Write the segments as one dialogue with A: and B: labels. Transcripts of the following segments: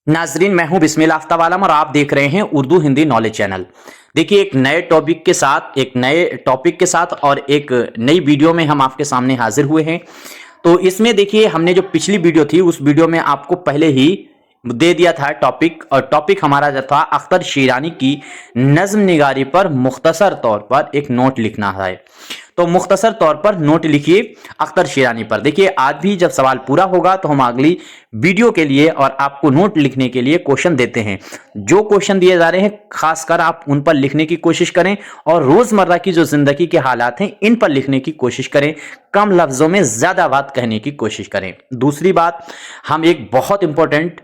A: नाजरीन, मैं हूं बिस्मिल्लाह आफ्ताब आलम और आप देख रहे हैं उर्दू हिंदी नॉलेज चैनल। देखिए, एक नए टॉपिक के साथ और एक नई वीडियो में हम आपके सामने हाजिर हुए हैं। तो इसमें देखिए, हमने जो पिछली वीडियो थी उस वीडियो में आपको पहले ही दे दिया था टॉपिक, और टॉपिक हमारा जो था अख्तर शीरानी की नज्म निगारी पर मुख्तसर तौर पर एक नोट लिखना है। तो मुख्तसर तौर पर नोट लिखिए अख्तर शीरानी पर। देखिए, आज भी जब सवाल पूरा होगा तो हम अगली वीडियो के लिए और आपको नोट लिखने के लिए क्वेश्चन देते हैं। जो क्वेश्चन दिए जा रहे हैं खासकर आप उन पर लिखने की कोशिश करें और रोजमर्रा की जो जिंदगी के हालात हैं इन पर लिखने की कोशिश करें। कम लफ्जों में ज्यादा बात कहने की कोशिश करें। दूसरी बात, हम एक बहुत इंपॉर्टेंट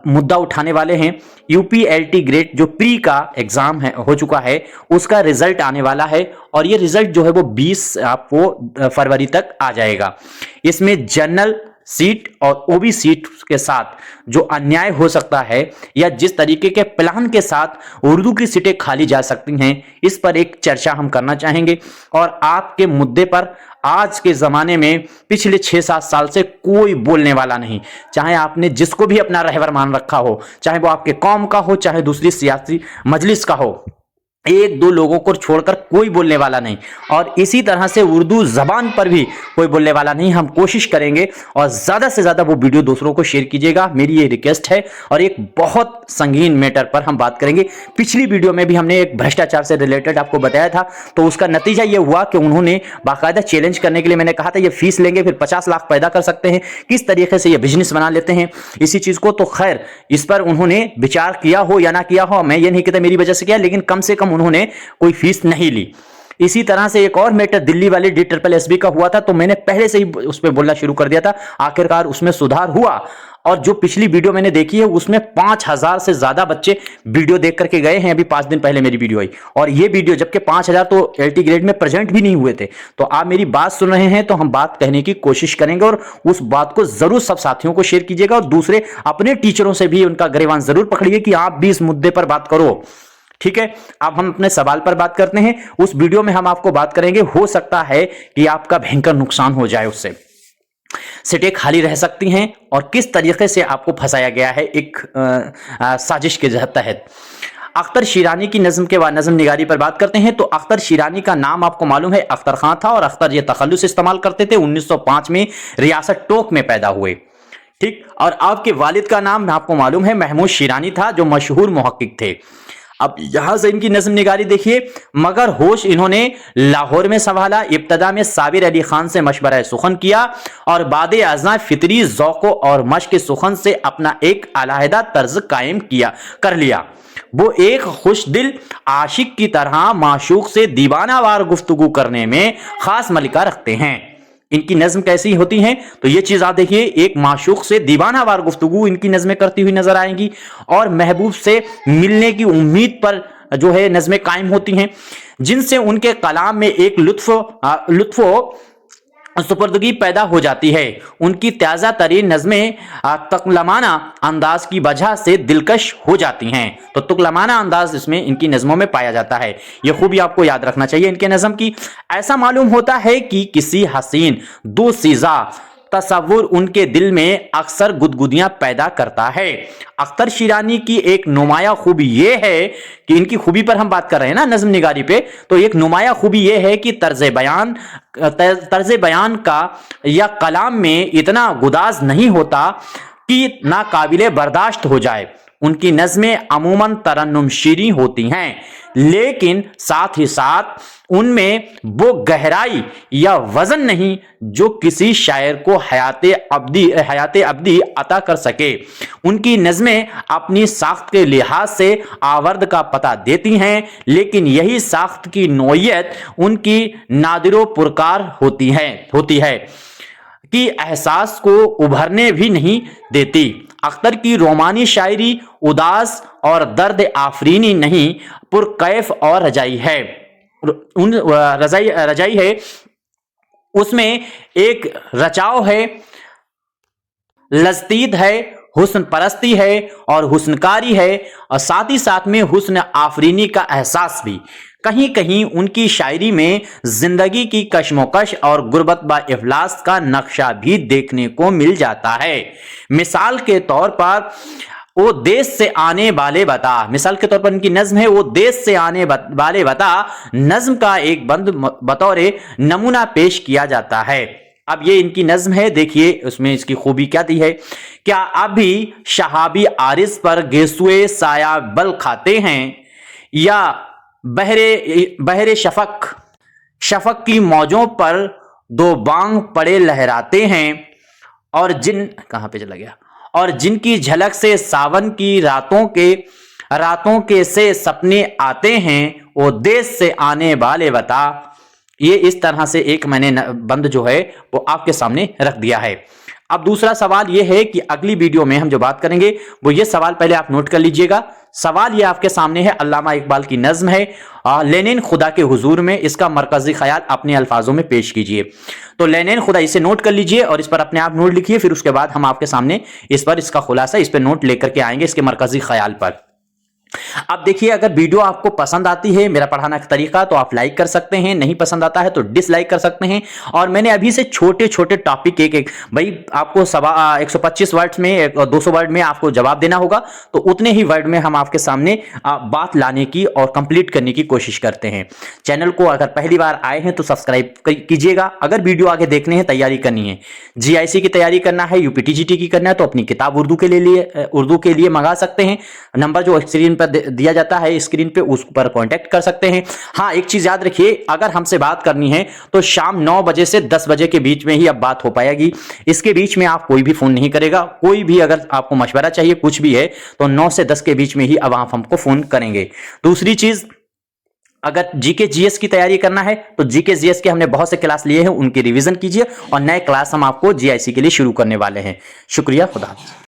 A: मुद्दा उठाने वाले हैं। यूपीएलटी ग्रेड जो प्री का एग्जाम हो चुका है उसका रिजल्ट आने वाला है और ये रिजल्ट जो है वो 20 आपको फरवरी तक आ जाएगा। इसमें जनरल सीट और ओबी सीट के साथ जो अन्याय हो सकता है या जिस तरीके के प्लान के साथ उर्दू की सीटें खाली जा सकती हैं, इस पर एक चर्चा हम करना चाहेंगे। और आपके मुद्दे पर आज के जमाने में पिछले 6-7 साल से कोई बोलने वाला नहीं, चाहे आपने जिसको भी अपना रहबर मान रखा हो, चाहे वो आपके कौम का हो, चाहे दूसरी सियासी मजलिस का हो, एक दो लोगों को छोड़कर कोई बोलने वाला नहीं। और इसी तरह से उर्दू जबान पर भी कोई बोलने वाला नहीं। हम कोशिश करेंगे और ज्यादा से ज्यादा वो वीडियो दूसरों को शेयर कीजिएगा, मेरी ये रिक्वेस्ट है। और एक बहुत संगीन मैटर पर हम बात करेंगे। पिछली वीडियो में भी हमने एक भ्रष्टाचार से रिलेटेड आपको बताया था, तो उसका नतीजा ये हुआ कि उन्होंने बाकायदा चैलेंज करने के लिए, मैंने कहा था ये फीस लेंगे फिर 50 लाख पैदा कर सकते हैं, किस तरीके से ये बिजनेस बना लेते हैं इसी चीज को। तो खैर, इस पर उन्होंने विचार किया हो या ना किया हो, मैं ये नहीं कहता मेरी वजह से किया, लेकिन कम से कम उन्होंने कोई फीस नहीं ली। इसी तरह से एक और मैटर दिल्ली वाले DSSB का हुआ था, तो मैंने पहले से ही उस पर बोलना शुरू कर दिया था। आखिरकार उसमें सुधार हुआ और जो पिछली वीडियो मैंने देखी है उसमें 5000 से ज्यादा बच्चे वीडियो देख करके गए हैं। अभी 5 दिन पहले मेरी वीडियो आई और ये वीडियो, जबकि 5000 तो एलटी ग्रेड में प्रेजेंट भी नहीं हुए थे। तो आप मेरी बात सुन रहे हैं तो हम बात कहने की कोशिश करेंगे और उस बात को जरूर सब साथियों को शेयर कीजिएगा और दूसरे अपने टीचरों से भी उनका गिरबान जरूर पकड़िए कि आप भी इस मुद्दे पर बात करो। ठीक है, अब हम अपने सवाल पर बात करते हैं। उस वीडियो में हम आपको बात करेंगे, हो सकता है कि आपका भयंकर नुकसान हो जाए, उससे सीटें खाली रह सकती हैं और किस तरीके से आपको फंसाया गया है एक साजिश के तहत। अख्तर शीरानी की नज्म निगारी पर बात करते हैं। तो अख्तर शीरानी का नाम आपको मालूम है अख्तर खां था और अख्तर ये तखल्लुस इस्तेमाल करते थे। 1905 में रियासत टोक में पैदा हुए। ठीक, और आपके वालिद का नाम आपको मालूम है महमूद शीरानी था जो मशहूर मुहक्किक थे। अब यहां से इनकी नज्म निगारी देखिए। मगर होश इन्होंने लाहौर में संभाला। इब्तदा में साबिर अली खान से मशवरा सुखन किया और बाद अज़ा फितरी ज़ौक़ और मश्क सुखन से अपना एक अलहदा तर्ज कायम कर लिया। वो एक खुश दिल आशिक की तरह माशूक से दीवानावार गुफ्तगू करने में खास मलिका रखते हैं। इनकी नज्म कैसी होती हैं तो ये चीज आप देखिए, एक माशूक से दीवानावार गुफ्तगू इनकी नज्में करती हुई नजर आएंगी और महबूब से मिलने की उम्मीद पर जो है नज्में कायम होती हैं, जिनसे उनके कलाम में एक लुत्फ सुपर्दगी पैदा हो जाती है। उनकी ताज़ा तरीन नज़में तुकलमाना अंदाज की वजह से दिलकश हो जाती हैं। तो तुकलमाना अंदाज इसमें इनकी नज़मों में पाया जाता है। यह खूबी आपको याद रखना चाहिए इनके नज़म की। ऐसा मालूम होता है कि किसी हसीन दो सीज़ा तसव्वुर उनके दिल में अक्सर गुदगुदियां पैदा करता है। अख्तर शीरानी की एक नुमाया खूबी यह है कि, इनकी खूबी पर हम बात कर रहे हैं ना नज्म निगारी पे, तो एक नुमाया खूबी यह है कि तर्ज बयान का या कलाम में इतना गुदाज नहीं होता कि ना काबिले बर्दाश्त हो जाए। उनकी नज़में अमूमन तरन्नुम शीरी होती हैं, लेकिन साथ ही साथ उनमें वो गहराई या वजन नहीं जो किसी शायर को हयाते अब्दी अता कर सके। उनकी नज़में अपनी साख्त के लिहाज से आवर्द का पता देती हैं, लेकिन यही साख्त की नौइयत उनकी नादिरो पुरकार होती है कि एहसास को उभरने भी नहीं देती। अख्तर की रोमानी शायरी उदास और दर्द आफरीनी नहीं, पुरकैफ और रजाई है। रजाई है, उसमें एक रचाव है, लज़तीद है, हुस्न परस्ती है और हुस्नकारी है और साथ ही साथ में हुस्न आफरीनी का एहसास भी। कहीं कहीं उनकी शायरी में जिंदगी की कश्मोकश और गुर्बत व इफलास का नक्शा भी देखने को मिल जाता है। मिसाल के तौर पर वो देश से आने वाले बता, मिसाल के तौर पर इनकी नज्म है वो देश से आने वाले बता, नज्म का एक बंद बतौर नमूना पेश किया जाता है। अब ये इनकी नज्म है, देखिए उसमें इसकी खूबी क्या दी है। क्या अभी शहाबी आरिस पर गेसुए साया बल खाते हैं, या बहरे बहरे शफक की मौजों पर दो बांग पड़े लहराते हैं, और कहां पे चला गया, और जिनकी झलक से सावन की रातों के से सपने आते हैं, वो देश से आने वाले बता। ये इस तरह से एक मैंने बंद जो है वो आपके सामने रख दिया है। अब दूसरा सवाल ये है कि अगली वीडियो में हम जो बात करेंगे वो ये सवाल पहले आप नोट कर लीजिएगा। सवाल ये आपके सामने है, अल्लामा इकबाल की नज्म है लेनिन खुदा के हुजूर में, इसका मरकजी ख्याल अपने अल्फाजों में पेश कीजिए। तो लेनिन खुदा, इसे नोट कर लीजिए और इस पर अपने आप नोट लिखिए, फिर उसके बाद हम आपके सामने इस पर इसका खुलासा, इस पर नोट लेकर के आएंगे इसके मरकजी ख्याल पर। अब देखिए, अगर वीडियो आपको पसंद आती है मेरा पढ़ाना का तरीका, तो आप लाइक कर सकते हैं, नहीं पसंद आता है तो डिसलाइक कर सकते हैं। और मैंने अभी से छोटे छोटे टॉपिक एक भाई आपको 125 वर्ड्स में 200 वर्ड में आपको जवाब देना होगा, तो उतने ही वर्ड में हम आपके सामने बात लाने की और कंप्लीट करने की कोशिश करते हैं। चैनल को अगर पहली बार आए हैं तो सब्सक्राइब कीजिएगा। अगर वीडियो आगे देखने हैं, तैयारी करनी है, GIC की तैयारी करना है, UPTGT की करना है, तो अपनी किताब उर्दू के लिए मंगा सकते हैं। नंबर जो स्क्रीन पर दिया जाता है स्क्रीन पे, उस पर कांटेक्ट कर सकते हैं। हाँ, एक चीज याद रखिए, अगर हमसे बात करनी है तो शाम 9 बजे से 10 बजे के बीच में ही अब बात हो पाएगी। इसके बीच में आप कोई भी फोन नहीं करेगा। कोई भी अगर आपको मशवरा चाहिए, कुछ भी है, तो 9 से 10 के बीच में ही अब आप हमको फोन करेंगे। दूसरी चीज, अगर GK GS की तैयारी करना है तो GK GS के हमने बहुत से क्लास लिए हैं, उनकी रिवीजन कीजिए, और नए क्लास हम आपको GIC के लिए शुरू करने वाले हैं। शुक्रिया, खुदा हाफिज़।